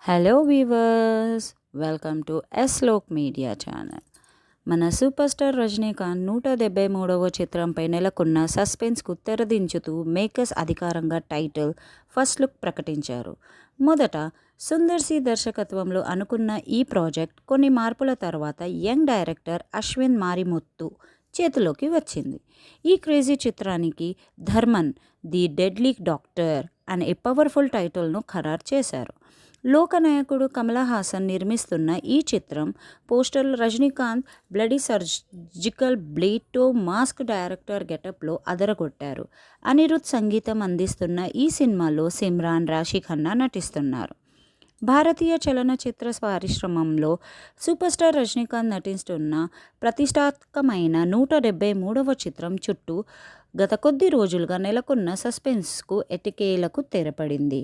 Hello viewers, welcome to ఎస్లోక్ media channel. మన superstar Rajinikanth 173వ చిత్రంపై నెలకొన్న సస్పెన్స్కు తెరదించుతూ మేకర్స్ అధికారంగా టైటిల్, ఫస్ట్ లుక్ ప్రకటించారు. మొదట సుందర్ సి దర్శకత్వంలో అనుకున్న ఈ ప్రాజెక్ట్ కొన్ని మార్పుల తర్వాత యంగ్ డైరెక్టర్ అశ్విన్ మారిముత్తు చేతిలోకి వచ్చింది. ఈ క్రేజీ చిత్రానికి ధర్మన్ ది డెడ్లీ డాక్టర్ అనే పవర్ఫుల్ టైటిల్ను ఖరారు చేశారు. లోకనాయకుడు కమల్ హాసన్ నిర్మిస్తున్న ఈ చిత్రం పోస్టర్లు రజనీకాంత్ బ్లడీ సర్జికల్ బ్లేడ్తో మాస్క్ డైరెక్టర్ గెటప్లో అదరగొట్టారు. అనిరుద్ సంగీతం అందిస్తున్న ఈ సినిమాలో సిమ్రాన్, రాశి ఖన్నా నటిస్తున్నారు. భారతీయ చలనచిత్ర పరిశ్రమలో సూపర్ స్టార్ రజనీకాంత్ నటిస్తున్న ప్రతిష్టాత్మకమైన 173వ చిత్రం చుట్టూ గత కొద్ది రోజులుగా నెలకొన్న సస్పెన్స్కు ఎట్టకేలకు తెరపడింది.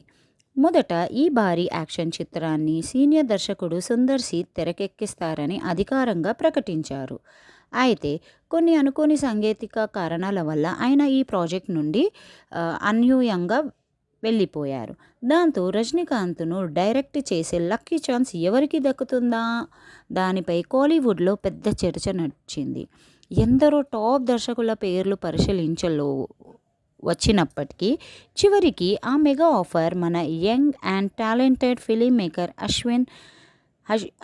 మొదట ఈ భారీ యాక్షన్ చిత్రాన్ని సీనియర్ దర్శకుడు సుందర్ సి తెరకెక్కిస్తారని అధికారంగా ప్రకటించారు. అయితే కొన్ని అనుకోని సాంకేతిక కారణాల వల్ల ఆయన ఈ ప్రాజెక్ట్ నుండి అన్యూయంగా వెళ్ళిపోయారు. దాంతో రజనీకాంత్ను డైరెక్ట్ చేసే లక్కీ ఛాన్స్ ఎవరికి దక్కుతుందా? దానిపై కోలీవుడ్లో పెద్ద చర్చ నడిచింది. ఎందరో టాప్ దర్శకుల పేర్లు పరిశీలించలో వచ్చినప్పటికీ చివరికి ఆ మెగా ఆఫర్ మన young and talented filmmaker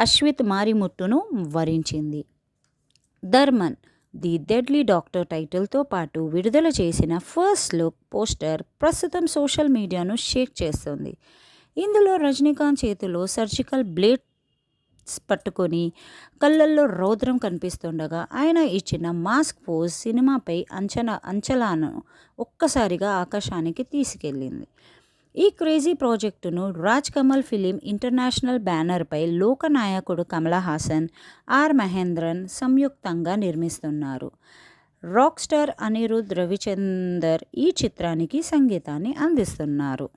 Ashwith మారిముత్తును వరించింది. ధర్మన్ ది డెడ్లీ డాక్టర్ టైటిల్తో పాటు విడుదల చేసిన ఫస్ట్ లుక్ పోస్టర్ ప్రస్తుతం సోషల్ మీడియాను షేక్ చేస్తుంది. ఇందులో రజనీకాంత్ చేతిలో సర్జికల్ బ్లేడ్స్ పట్టుకొని కళ్ళల్లో రౌద్రం కనిపిస్తుండగా ఆయన ఇచ్చిన మాస్క్ పోజ్ సినిమాపై అంచనాను ఒక్కసారిగా ఆకాశానికి తీసుకెళ్లింది. ఈ క్రేజీ ప్రాజెక్టును రాజ్ కమల్ ఫిలిం ఇంటర్నేషనల్ బ్యానర్పై లోకనాయకుడు కమల్ హాసన్, ఆర్ మహేంద్రన్ సంయుక్తంగా నిర్మిస్తున్నారు. రాక్ స్టార్ అనిరుద్ రవిచందర్ ఈ చిత్రానికి సంగీతాన్ని అందిస్తున్నారు.